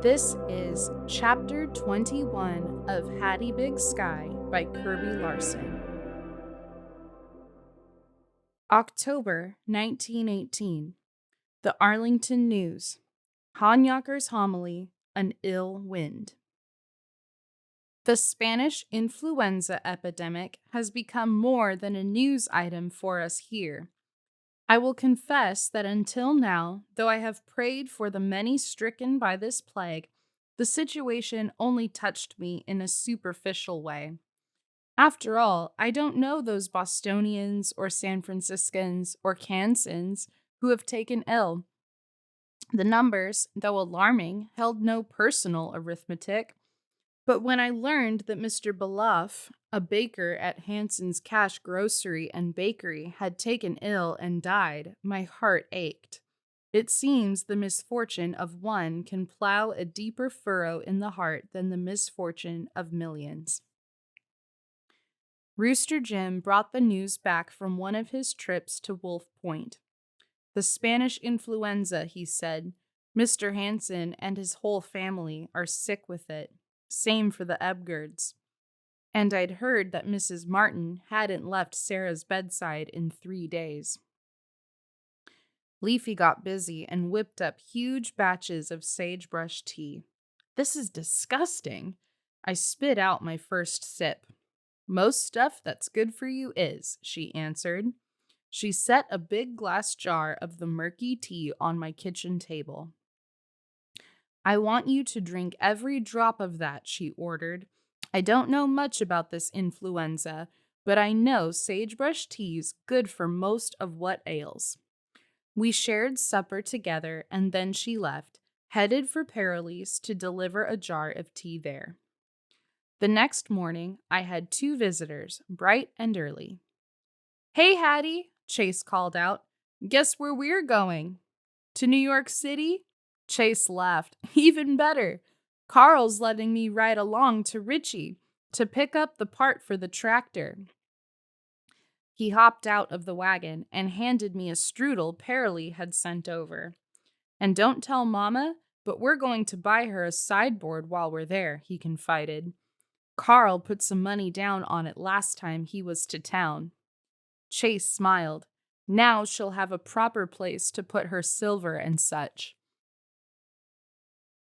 This is Chapter 21 of Hattie Big Sky by Kirby Larson. October 1918. The Arlington News. Honyaker's homily, an ill wind. The Spanish influenza epidemic has become more than a news item for us here. I will confess that until now, though I have prayed for the many stricken by this plague, the situation only touched me in a superficial way. After all, I don't know those Bostonians or San Franciscans or Kansans who have taken ill. The numbers, though alarming, held no personal arithmetic. But when I learned that Mr. Beloff, a baker at Hanson's Cash Grocery and Bakery, had taken ill and died, my heart ached. It seems the misfortune of one can plow a deeper furrow in the heart than the misfortune of millions. Rooster Jim brought the news back from one of his trips to Wolf Point. The Spanish influenza, he said. Mr. Hanson and his whole family are sick with it. Same for the Ebgards. And I'd heard that Mrs. Martin hadn't left Sarah's bedside in 3 days. Leafy got busy and whipped up huge batches of sagebrush tea. This is disgusting. I spit out my first sip. Most stuff that's good for you is, she answered. She set a big glass jar of the murky tea on my kitchen table. I want you to drink every drop of that, she ordered. I don't know much about this influenza, but I know sagebrush tea's good for most of what ails. We shared supper together, and then she left, headed for Paralyse to deliver a jar of tea there. The next morning, I had 2 visitors, bright and early. "Hey, Hattie," Chase called out. "Guess where we're going?" "To New York City?" Chase laughed. "Even better. Carl's letting me ride along to Richie to pick up the part for the tractor." He hopped out of the wagon and handed me a strudel Paralee had sent over. "And don't tell Mama, but we're going to buy her a sideboard while we're there," he confided. "Carl put some money down on it last time he was to town." Chase smiled. "Now she'll have a proper place to put her silver and such."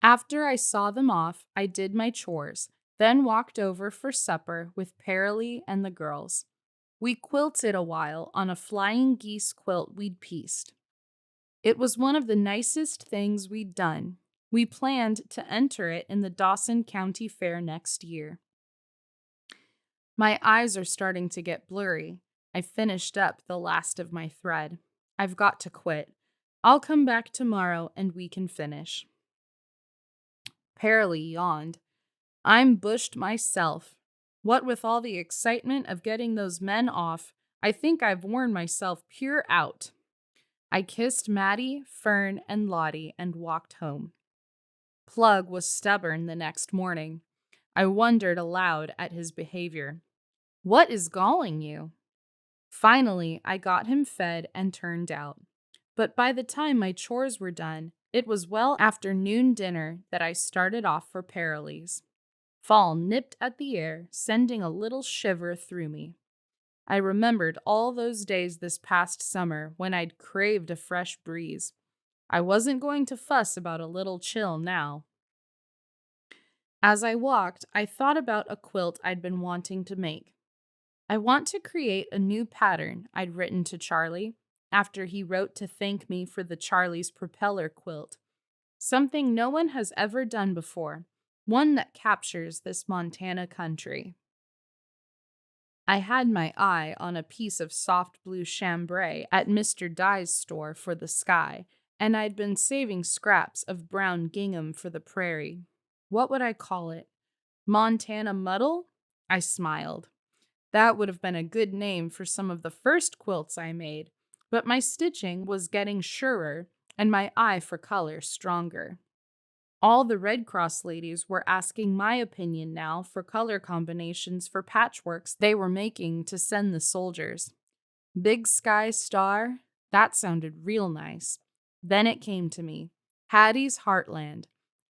After I saw them off, I did my chores, then walked over for supper with Paralee and the girls. We quilted a while on a flying geese quilt we'd pieced. It was one of the nicest things we'd done. We planned to enter it in the Dawson County Fair next year. My eyes are starting to get blurry. I finished up the last of my thread. I've got to quit. I'll come back tomorrow and we can finish. Paralee yawned. "I'm bushed myself. What with all the excitement of getting those men off, I think I've worn myself pure out." I kissed Maddie, Fern, and Lottie and walked home. Plug was stubborn the next morning. I wondered aloud at his behavior. "What is galling you?" Finally, I got him fed and turned out. But by the time my chores were done, it was well after noon dinner that I started off for Paralyse. Fall nipped at the air, sending a little shiver through me. I remembered all those days this past summer when I'd craved a fresh breeze. I wasn't going to fuss about a little chill now. As I walked, I thought about a quilt I'd been wanting to make. I want to create a new pattern, I'd written to Charlie, after he wrote to thank me for the Charlie's propeller quilt. Something no one has ever done before, one that captures this Montana country. I had my eye on a piece of soft blue chambray at Mr. Dye's store for the sky, and I'd been saving scraps of brown gingham for the prairie. What would I call it? Montana Muddle? I smiled. That would have been a good name for some of the first quilts I made, but my stitching was getting surer and my eye for color stronger. All the Red Cross ladies were asking my opinion now for color combinations for patchworks they were making to send the soldiers. Big Sky Star? That sounded real nice. Then it came to me. Hattie's Heartland.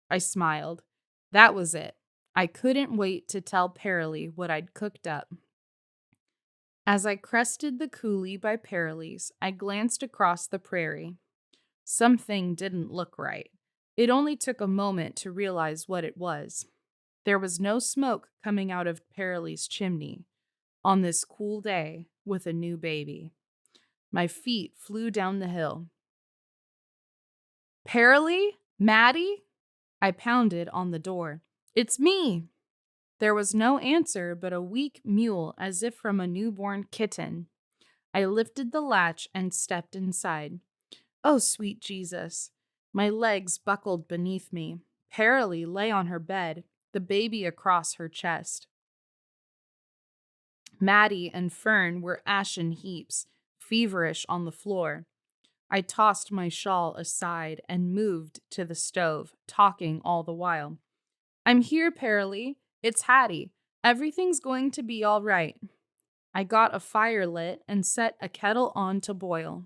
I smiled. That was it. I couldn't wait to tell Paralee what I'd cooked up. As I crested the coulee by Paralee's, I glanced across the prairie. Something didn't look right. It only took a moment to realize what it was. There was no smoke coming out of Paralee's chimney on this cool day with a new baby. My feet flew down the hill. Paralee? Maddie? I pounded on the door. It's me! There was no answer but a weak mewl as if from a newborn kitten. I lifted the latch and stepped inside. Oh, sweet Jesus. My legs buckled beneath me. Paralee lay on her bed, the baby across her chest. Maddie and Fern were ashen heaps, feverish on the floor. I tossed my shawl aside and moved to the stove, talking all the while. I'm here, Paralee. It's Hattie. Everything's going to be all right. I got a fire lit and set a kettle on to boil.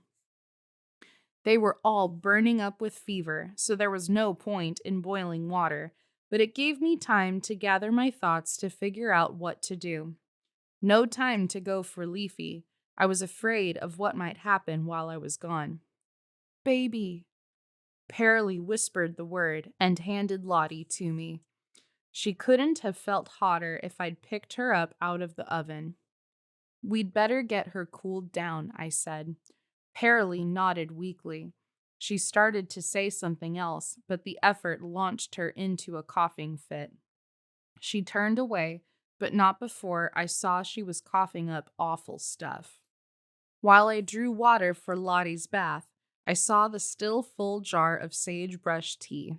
They were all burning up with fever, so there was no point in boiling water, but it gave me time to gather my thoughts to figure out what to do. No time to go for Leafy. I was afraid of what might happen while I was gone. Baby. Paralee whispered the word and handed Lottie to me. She couldn't have felt hotter if I'd picked her up out of the oven. We'd better get her cooled down, I said. Paralee nodded weakly. She started to say something else, but the effort launched her into a coughing fit. She turned away, but not before I saw she was coughing up awful stuff. While I drew water for Lottie's bath, I saw the still full jar of sagebrush tea.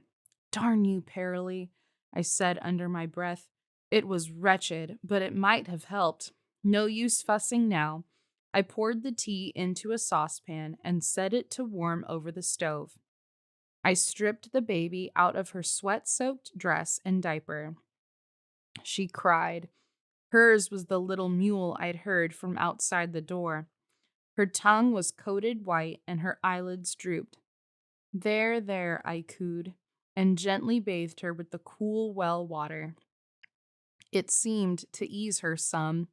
Darn you, Paralee, I said under my breath. It was wretched, but it might have helped. No use fussing now. I poured the tea into a saucepan and set it to warm over the stove. I stripped the baby out of her sweat-soaked dress and diaper. She cried. Hers was the little mule I'd heard from outside the door. Her tongue was coated white and her eyelids drooped. There, there, I cooed, and gently bathed her with the cool well water. It seemed to ease her some.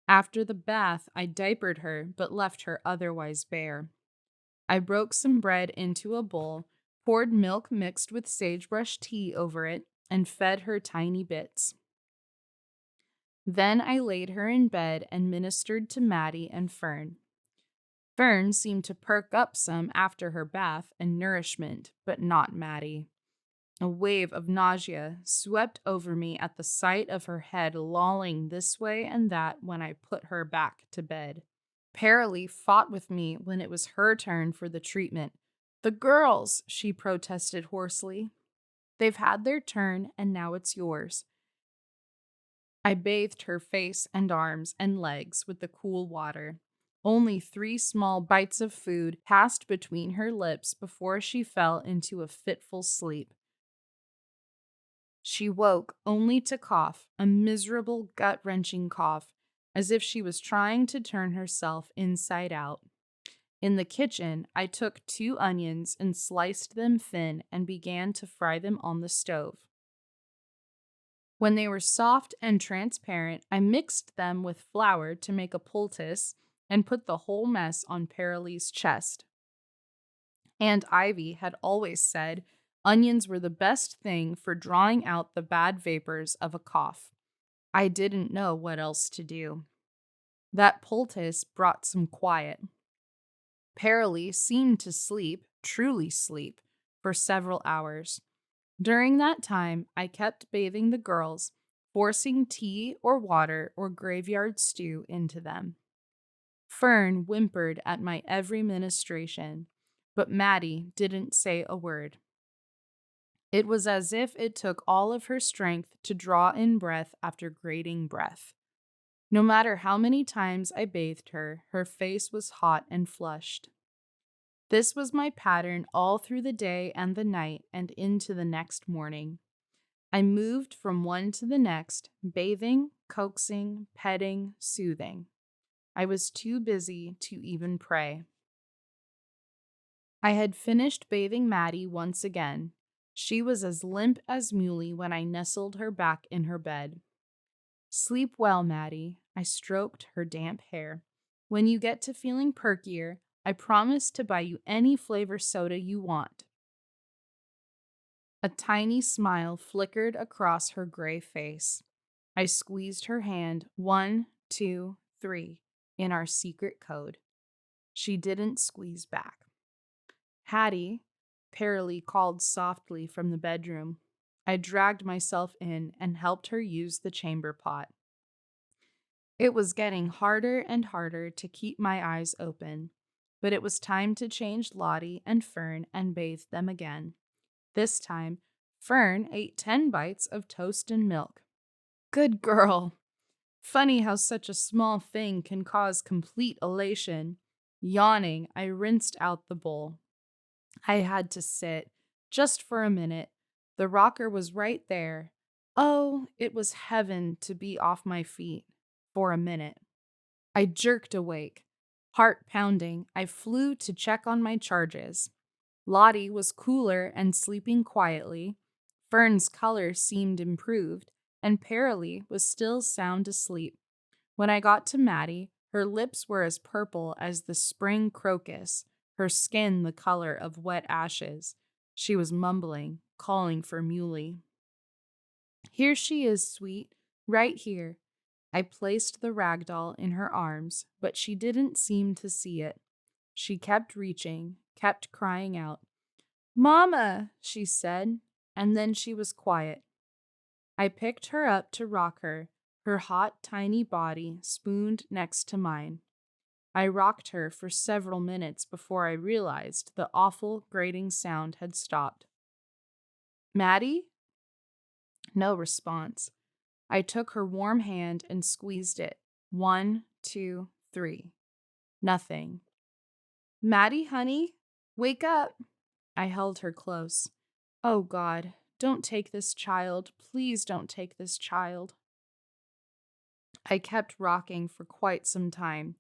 After the bath, I diapered her, but left her otherwise bare. I broke some bread into a bowl, poured milk mixed with sagebrush tea over it, and fed her tiny bits. Then I laid her in bed and ministered to Maddie and Fern. Fern seemed to perk up some after her bath and nourishment, but not Maddie. A wave of nausea swept over me at the sight of her head lolling this way and that when I put her back to bed. Paralee fought with me when it was her turn for the treatment. The girls, she protested hoarsely. They've had their turn and now it's yours. I bathed her face and arms and legs with the cool water. Only 3 small bites of food passed between her lips before she fell into a fitful sleep. She woke only to cough, a miserable, gut-wrenching cough, as if she was trying to turn herself inside out. In the kitchen, I took 2 onions and sliced them thin and began to fry them on the stove. When they were soft and transparent, I mixed them with flour to make a poultice and put the whole mess on Paralee's chest. Aunt Ivy had always said onions were the best thing for drawing out the bad vapors of a cough. I didn't know what else to do. That poultice brought some quiet. Paralee seemed to sleep, truly sleep, for several hours. During that time, I kept bathing the girls, forcing tea or water or graveyard stew into them. Fern whimpered at my every ministration, but Maddie didn't say a word. It was as if it took all of her strength to draw in breath after grating breath. No matter how many times I bathed her, her face was hot and flushed. This was my pattern all through the day and the night and into the next morning. I moved from one to the next, bathing, coaxing, petting, soothing. I was too busy to even pray. I had finished bathing Maddie once again. She was as limp as Muley when I nestled her back in her bed. Sleep well, Maddie. I stroked her damp hair. When you get to feeling perkier, I promise to buy you any flavor soda you want. A tiny smile flickered across her gray face. I squeezed her hand 1, 2, 3 in our secret code. She didn't squeeze back. Hattie, Paralee called softly from the bedroom. I dragged myself in and helped her use the chamber pot. It was getting harder and harder to keep my eyes open, but it was time to change Lottie and Fern and bathe them again. This time, Fern ate 10 bites of toast and milk. Good girl. Funny how such a small thing can cause complete elation. Yawning, I rinsed out the bowl. I had to sit, just for a minute. The rocker was right there. Oh, it was heaven to be off my feet. For a minute. I jerked awake. Heart pounding, I flew to check on my charges. Lottie was cooler and sleeping quietly. Fern's color seemed improved, and Paralee was still sound asleep. When I got to Maddie, her lips were as purple as the spring crocus, her skin the color of wet ashes. She was mumbling, calling for Muley. Here she is, sweet, right here. I placed the rag doll in her arms, but she didn't seem to see it. She kept reaching, kept crying out. Mama, she said, and then she was quiet. I picked her up to rock her, her hot, tiny body spooned next to mine. I rocked her for several minutes before I realized the awful grating sound had stopped. Maddie? No response. I took her warm hand and squeezed it. 1, 2, 3. Nothing. Maddie, honey, wake up. I held her close. Oh, God, don't take this child. Please don't take this child. I kept rocking for quite some time.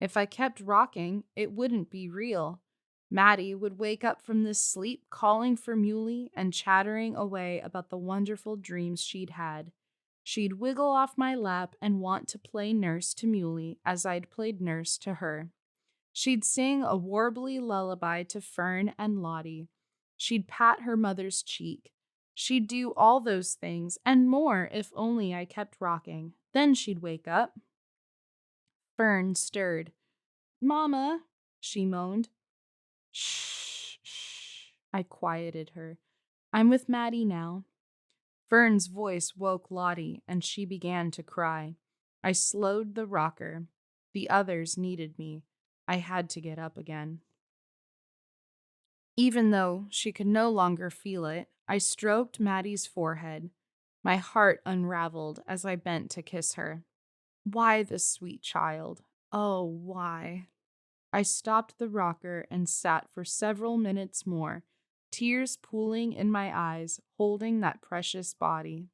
If I kept rocking, it wouldn't be real. Maddie would wake up from this sleep calling for Muley and chattering away about the wonderful dreams she'd had. She'd wiggle off my lap and want to play nurse to Muley as I'd played nurse to her. She'd sing a warbly lullaby to Fern and Lottie. She'd pat her mother's cheek. She'd do all those things and more if only I kept rocking. Then she'd wake up. Fern stirred. Mama, she moaned. Shh, shh. I quieted her. I'm with Maddie now. Fern's voice woke Lottie, and she began to cry. I slowed the rocker. The others needed me. I had to get up again. Even though she could no longer feel it, I stroked Maddie's forehead. My heart unraveled as I bent to kiss her. Why this sweet child? Oh, why? I stopped the rocker and sat for several minutes more, tears pooling in my eyes, holding that precious body.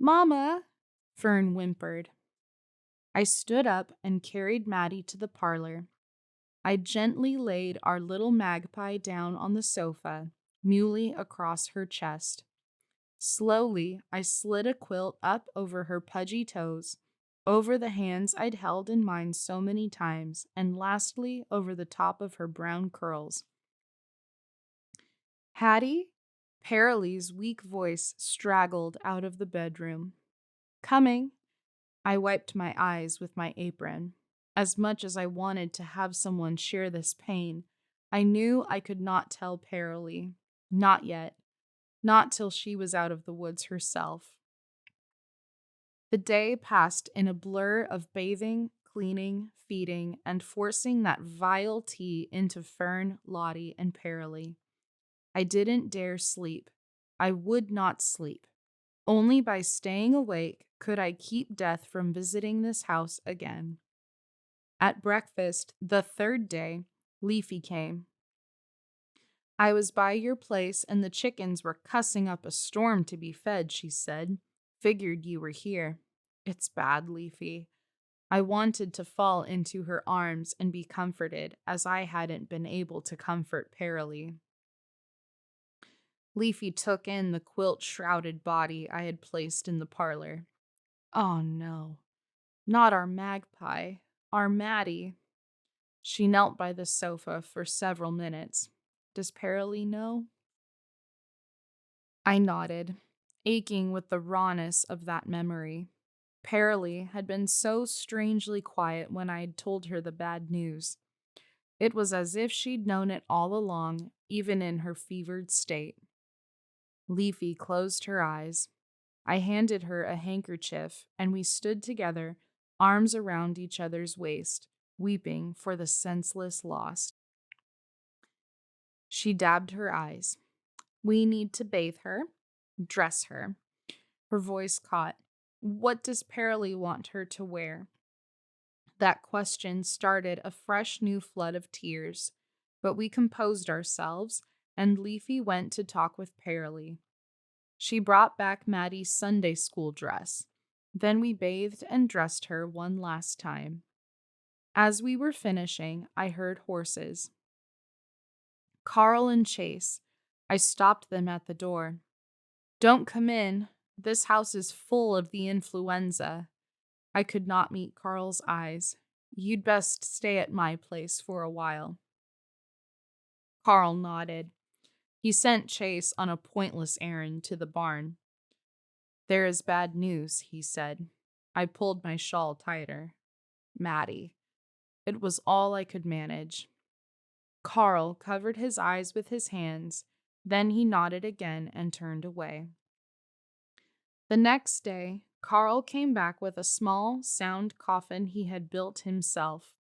Mama, Fern whimpered. I stood up and carried Maddie to the parlor. I gently laid our little magpie down on the sofa, Muley across her chest. Slowly, I slid a quilt up over her pudgy toes, over the hands I'd held in mine so many times, and lastly, over the top of her brown curls. Hattie? Paralee's weak voice straggled out of the bedroom. Coming. I wiped my eyes with my apron. As much as I wanted to have someone share this pain, I knew I could not tell Paralee. Not yet. Not till she was out of the woods herself. The day passed in a blur of bathing, cleaning, feeding, and forcing that vile tea into Fern, Lottie, and Paralee. I didn't dare sleep. I would not sleep. Only by staying awake could I keep death from visiting this house again. At breakfast, the third day, Leafy came. I was by your place and the chickens were cussing up a storm to be fed, she said. Figured you were here. It's bad, Leafy. I wanted to fall into her arms and be comforted, as I hadn't been able to comfort Paralee. Leafy took in the quilt-shrouded body I had placed in the parlor. Oh no, not our magpie, our Maddie. She knelt by the sofa for several minutes. Does Paralee know? I nodded, aching with the rawness of that memory. Paralee had been so strangely quiet when I'd told her the bad news. It was as if she'd known it all along, even in her fevered state. Leafy closed her eyes. I handed her a handkerchief, and we stood together, arms around each other's waist, weeping for the senseless lost. She dabbed her eyes. We need to bathe her, dress her. Her voice caught. What does Paralee want her to wear? That question started a fresh new flood of tears, but we composed ourselves, and Leafy went to talk with Paralee. She brought back Maddie's Sunday school dress. Then we bathed and dressed her one last time. As we were finishing, I heard horses. Carl and Chase. I stopped them at the door. Don't come in. This house is full of the influenza. I could not meet Carl's eyes. You'd best stay at my place for a while. Carl nodded. He sent Chase on a pointless errand to the barn. There is bad news, he said. I pulled my shawl tighter. Maddie. It was all I could manage. Carl covered his eyes with his hands. Then he nodded again and turned away. The next day, Carl came back with a small, sound coffin he had built himself.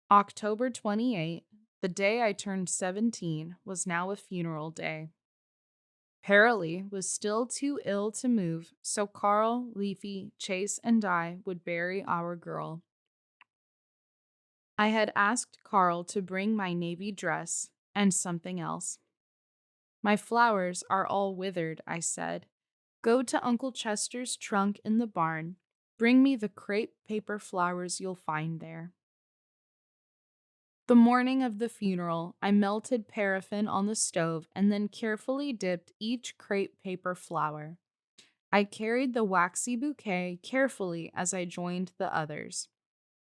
October 28, the day I turned 17, was now a funeral day. Paralee was still too ill to move, so Carl, Leafy, Chase, and I would bury our girl. I had asked Carl to bring my navy dress and something else. My flowers are all withered, I said. Go to Uncle Chester's trunk in the barn. Bring me the crepe paper flowers you'll find there. The morning of the funeral, I melted paraffin on the stove and then carefully dipped each crepe paper flower. I carried the waxy bouquet carefully as I joined the others.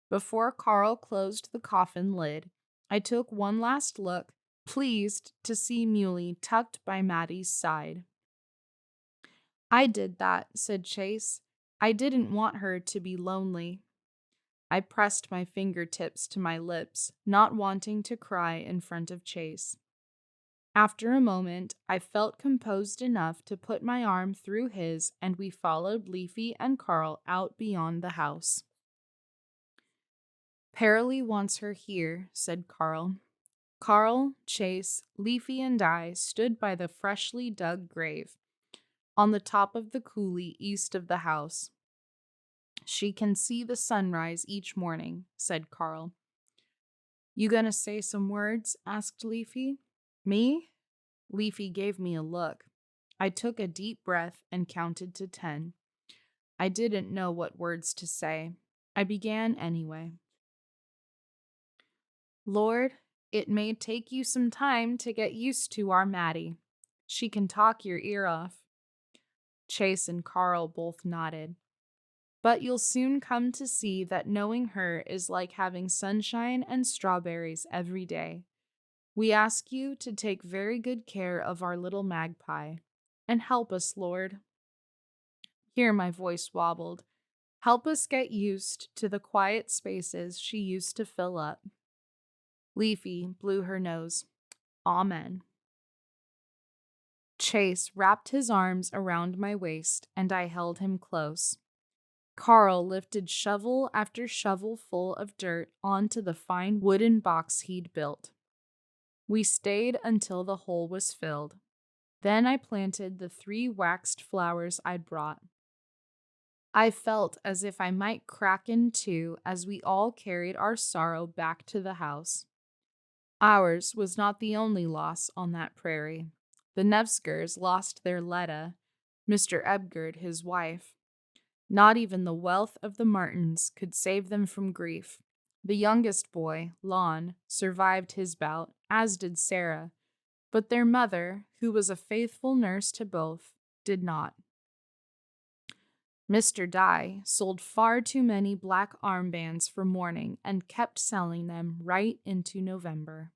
Before Carl closed the coffin lid, I took one last look, pleased to see Muley tucked by Maddie's side. I did that, said Chase. I didn't want her to be lonely. I pressed my fingertips to my lips, not wanting to cry in front of Chase. After a moment, I felt composed enough to put my arm through his, and we followed Leafy and Carl out beyond the house. Paralee wants her here, said Carl. Carl, Chase, Leafy, and I stood by the freshly dug grave, on the top of the coulee east of the house. She can see the sunrise each morning, said Carl. You gonna say some words? Asked Leafy. Me? Leafy gave me a look. I took a deep breath and counted to 10. I didn't know what words to say. I began anyway. Lord, it may take you some time to get used to our Maddie. She can talk your ear off. Chase and Carl both nodded. But you'll soon come to see that knowing her is like having sunshine and strawberries every day. We ask you to take very good care of our little magpie, and help us, Lord. Here my voice wobbled. Help us get used to the quiet spaces she used to fill up. Leafy blew her nose. Amen. Chase wrapped his arms around my waist, and I held him close. Carl lifted shovel after shovel full of dirt onto the fine wooden box he'd built. We stayed until the hole was filled. Then I planted the 3 waxed flowers I'd brought. I felt as if I might crack in two as we all carried our sorrow back to the house. Ours was not the only loss on that prairie. The Nevskers lost their Letta, Mr. Ebgerd his wife. Not even the wealth of the Martins could save them from grief. The youngest boy, Lon, survived his bout, as did Sarah, but their mother, who was a faithful nurse to both, did not. Mr. Dye sold far too many black armbands for mourning and kept selling them right into November.